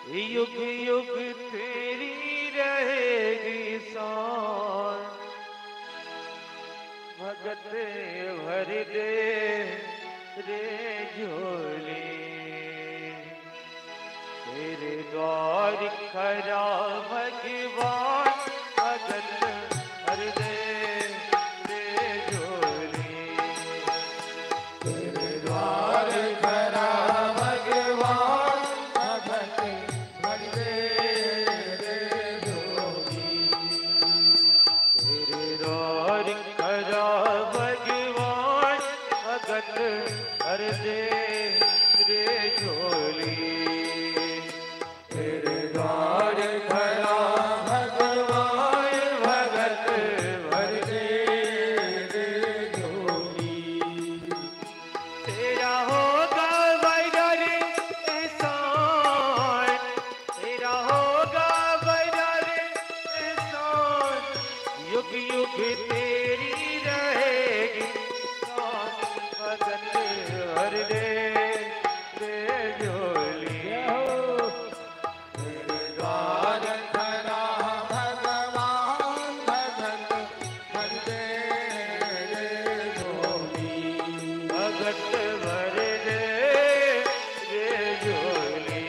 युग युग तेरी रहेगी शान, भगत भर दे रे झोली। तेरे द्वार खड़ा भगवान, भगत भर दे रे झोली। तेरे द्वार खड़ा भगवान, भगत भर दे रे झोली। तेरे द्वार खड़ा भगवान, भगत भर दे रे झोली। तेरे द्वार खड़ा भगवान, भगत भर दे रे झोली। तेरा होगा बड़ा रे एहसान, तेरा होगा बड़ा रे एहसान। युग युग तेरी रहेगी शान, भगत भर दे रे झोली। तेरे द्वार खड़ा भगवान, भगत भर दे रे झोली। भगत भर दे रे झोली।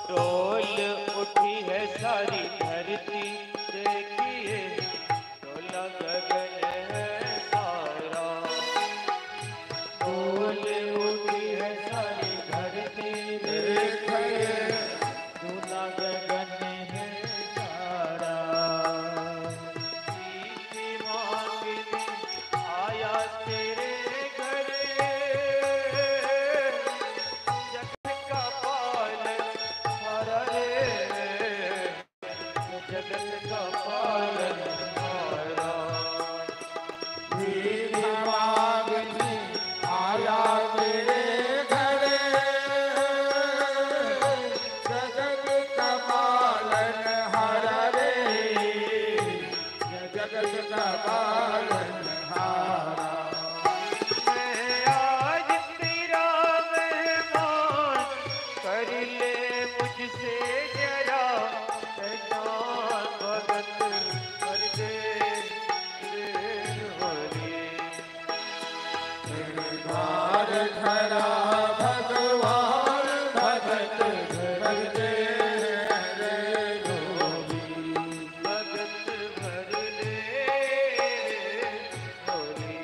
डोल उठी है सारी धरती, देखिए डोला गगन है सारा। डोल उठी है सारी धरती, देखिए डोला गगन है सारा। सीधी मांगने आया तेरे घरे, जगत का पालन हारा रे, जगत का पालन हारा। भीख मांगने आया तेरे घरे, जगत का पालन हारा रे, जगत का पालन हारा। मैं आज तेरा मेहमान, कर ले मुझसे जरा एहसान। भगत भर दे रे झोली। तेरे द्वार खड़ा भगवान, भगत भर दे रे झोली। भगत भर दे झोली।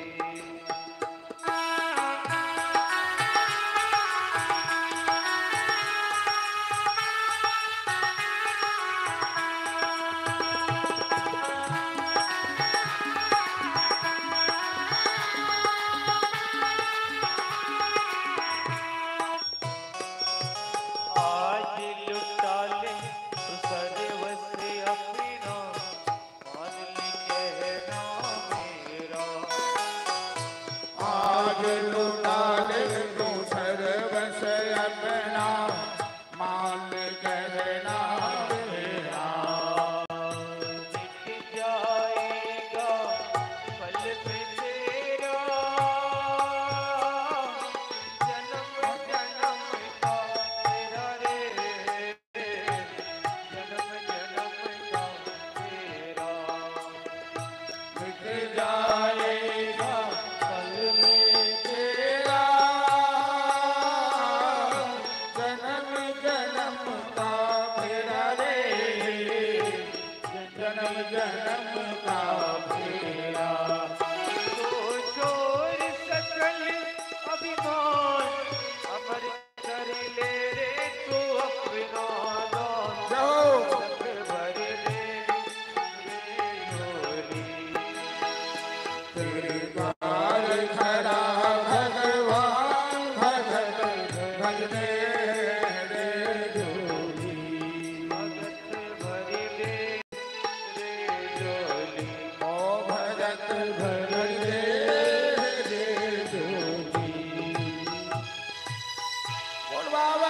आज लुटा ले तो सर्वस्व अपना, मान ले कहना मेरा। आज लुटा ले तू सर्वस अपना, मान गहना मेरा। मिट जाएगा पल पे तेरा, जन्म जन्म का तेरा रे, जन्म जन्म का तेरा। मिट जाएगा पल में तेरा,